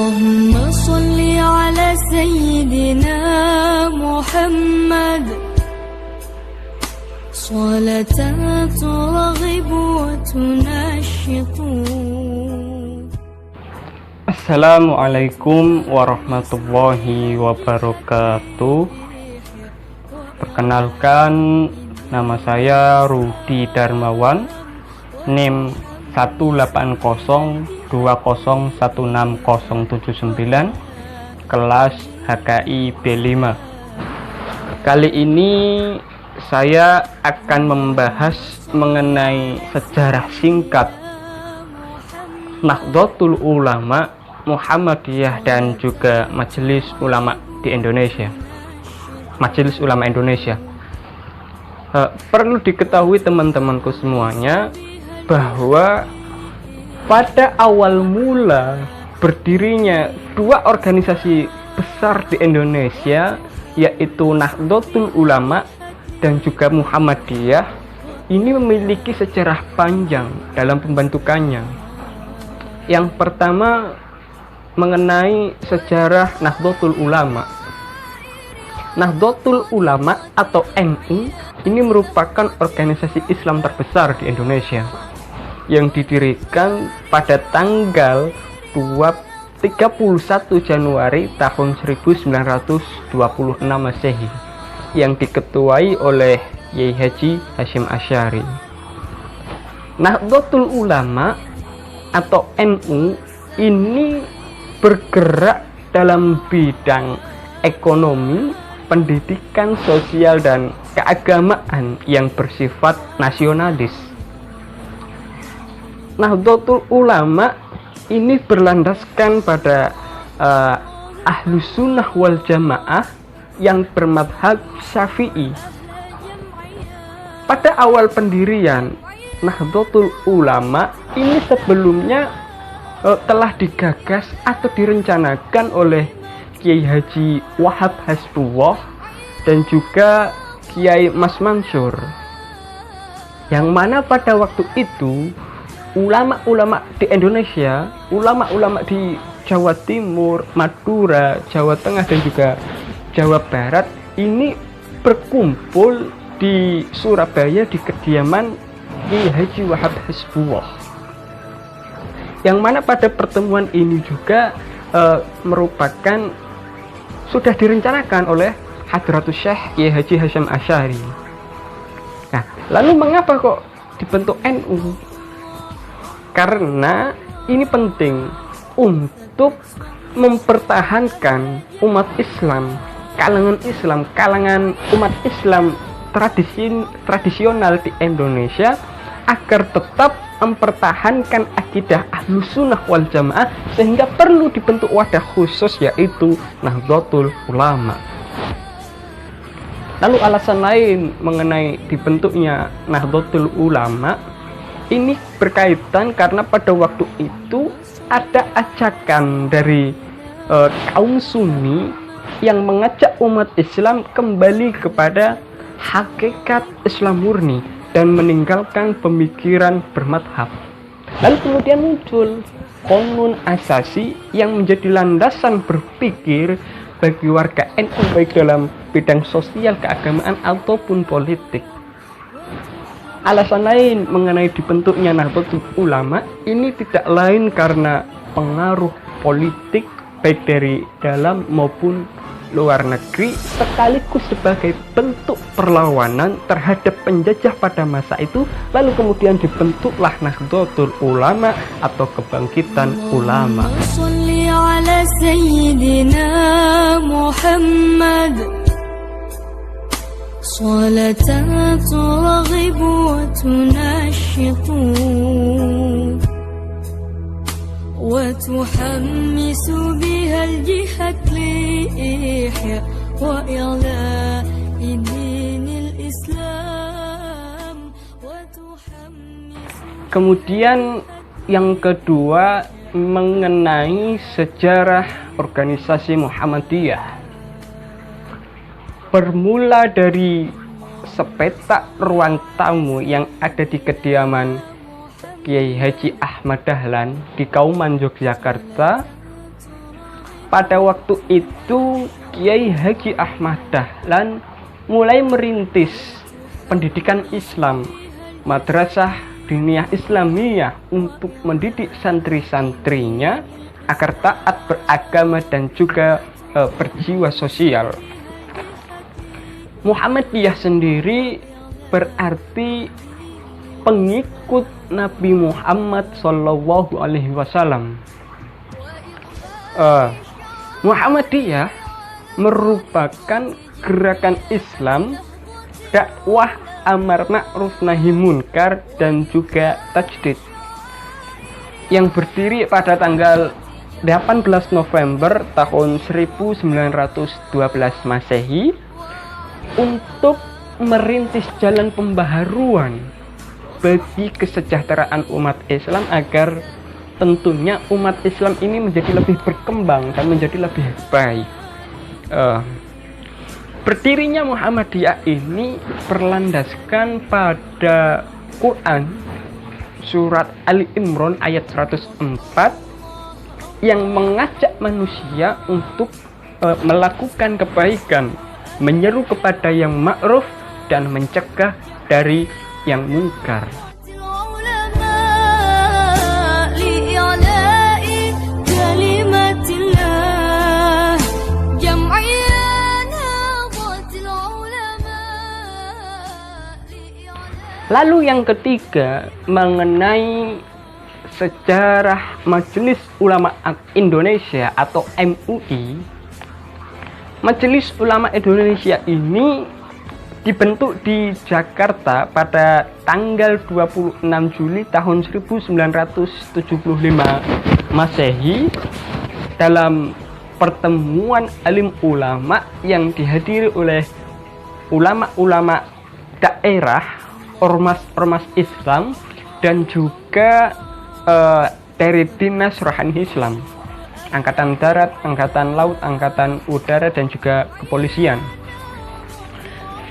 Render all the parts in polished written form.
اللهم صل على سيدنا محمد صلاة ترغب وتنشط. Assalamualaikum warahmatullahi wabarakatuh. Perkenalkan, nama saya Rudi Darmawan, NIM 18020160799, kelas HKI B5. Kali ini saya akan membahas mengenai sejarah singkat Nahdlatul Ulama Muhammadiyah dan juga Majelis Ulama di Indonesia. Majelis Ulama Indonesia. Perlu diketahui teman-temanku semuanya bahwa pada awal mula berdirinya dua organisasi besar di Indonesia, yaitu Nahdlatul Ulama dan juga Muhammadiyah, ini memiliki sejarah panjang dalam pembentukannya. Yang pertama mengenai sejarah Nahdlatul Ulama. Nahdlatul Ulama atau NU ini merupakan organisasi Islam terbesar di Indonesia yang didirikan pada tanggal 31 Januari tahun 1926 Masehi, yang diketuai oleh Yai Haji Hasyim Asy'ari. Nahdlatul Ulama atau NU ini bergerak dalam bidang ekonomi, pendidikan, sosial, dan keagamaan yang bersifat nasionalis. Nahdlatul Ulama ini berlandaskan pada Ahlus Sunnah wal Jamaah yang bermadhab Syafi'i. Pada awal pendirian Nahdlatul Ulama ini sebelumnya telah digagas atau direncanakan oleh Kiai Haji Wahab Hasbullah dan juga Kiai Mas Mansur, yang mana pada waktu itu ulama-ulama di Indonesia, ulama-ulama di Jawa Timur, Madura, Jawa Tengah, dan juga Jawa Barat ini berkumpul di Surabaya di kediaman Kiai Haji Wahab Hasbullah, yang mana pada pertemuan ini juga merupakan sudah direncanakan oleh Hadratus Syekh Kiai Haji Hasyim Asy'ari. Nah, lalu mengapa kok dibentuk NU? Karena ini penting untuk mempertahankan umat Islam, kalangan umat Islam tradisional di Indonesia, agar tetap mempertahankan akidah Ahlus Sunnah wal Jamaah, sehingga perlu dibentuk wadah khusus, yaitu Nahdlatul Ulama. Lalu alasan lain mengenai dibentuknya Nahdlatul Ulama ini berkaitan karena pada waktu itu ada ajakan dari kaum Sunni yang mengajak umat Islam kembali kepada hakikat Islam murni dan meninggalkan pemikiran bermadhab. Lalu kemudian muncul Qonun Asasi yang menjadi landasan berpikir bagi warga NU, baik dalam bidang sosial, keagamaan, ataupun politik. Alasan lain mengenai dibentuknya Nahdlatul Ulama ini tidak lain karena pengaruh politik baik dari dalam maupun luar negeri, sekaligus sebagai bentuk perlawanan terhadap penjajah pada masa itu. Lalu kemudian dibentuklah Nahdlatul Ulama atau kebangkitan ulama. صلاة ترغب وتنشط وتحمس بها الجهة لإحياء وإعلاء دين الإسلام وتحمس. Kemudian yang kedua mengenai sejarah organisasi Muhammadiyah. Bermula dari sepetak ruang tamu yang ada di kediaman Kiai Haji Ahmad Dahlan di Kauman, Yogyakarta, pada waktu itu Kiai Haji Ahmad Dahlan mulai merintis pendidikan Islam, madrasah diniyah Islamiyah, untuk mendidik santri-santrinya agar taat beragama dan juga berjiwa sosial. Muhammadiyah sendiri berarti pengikut Nabi Muhammad Shallallahu Alaihi Wasallam. Muhammadiyah merupakan gerakan Islam dakwah amar ma'ruf nahi munkar dan juga tajdid yang berdiri pada tanggal 18 November tahun 1912 Masehi untuk merintis jalan pembaharuan bagi kesejahteraan umat Islam agar tentunya umat Islam ini menjadi lebih berkembang dan menjadi lebih baik. Berdirinya Muhammadiyah ini berlandaskan pada Quran surat Ali Imran ayat 104 yang mengajak manusia untuk melakukan kebaikan, menyeru kepada yang ma'ruf dan mencegah dari yang munkar. Lalu yang ketiga, mengenai sejarah Majelis Ulama Indonesia atau MUI. Majelis Ulama Indonesia ini dibentuk di Jakarta pada tanggal 26 Juli tahun 1975 Masehi dalam pertemuan alim ulama yang dihadiri oleh ulama-ulama daerah, ormas-ormas Islam, dan juga dari Dinas Rohani Islam, Angkatan Darat, Angkatan Laut, Angkatan Udara, dan juga kepolisian.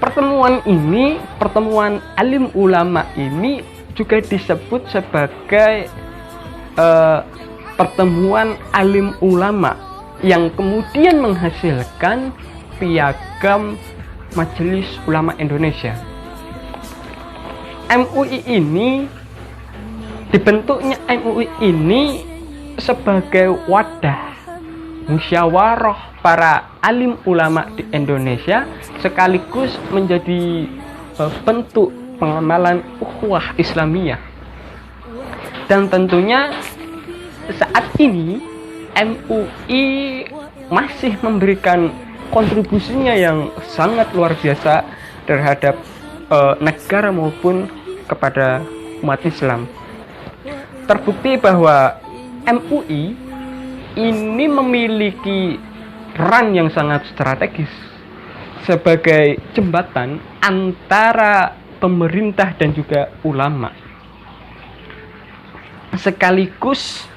Pertemuan alim ulama ini juga disebut sebagai pertemuan alim ulama yang kemudian menghasilkan Piagam Majelis Ulama Indonesia. Dibentuknya MUI ini sebagai wadah musyawarah para alim ulama di Indonesia, sekaligus menjadi bentuk pengamalan ukhuwah Islamiyah. Dan tentunya saat ini MUI masih memberikan kontribusinya yang sangat luar biasa terhadap negara maupun kepada umat Islam. Terbukti bahwa MUI ini memiliki peran yang sangat strategis sebagai jembatan antara pemerintah dan juga ulama. Sekaligus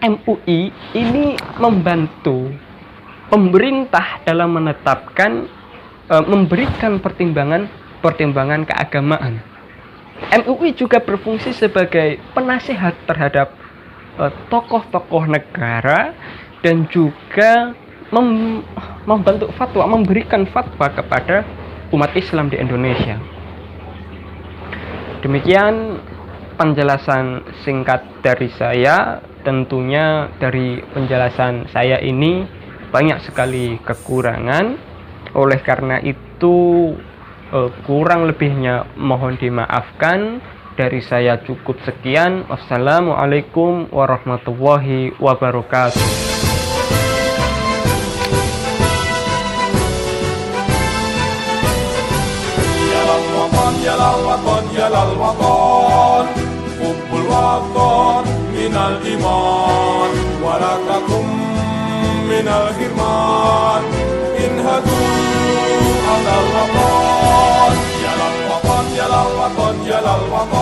MUI ini membantu pemerintah dalam menetapkan, memberikan pertimbangan keagamaan. MUI juga berfungsi sebagai penasihat terhadap tokoh-tokoh negara dan juga membantu fatwa, memberikan fatwa kepada umat Islam di Indonesia. Demikian penjelasan singkat dari saya. Tentunya dari penjelasan saya ini banyak sekali kekurangan. Oleh karena itu kurang lebihnya mohon dimaafkan. Dari saya cukup sekian. Wassalamualaikum warahmatullahi wabarakatuh. Yalal waton, hubbul waton minal iman, warakakum minal hirman, inhadu alal waton, yalal waton, yalal waton, yalal waton.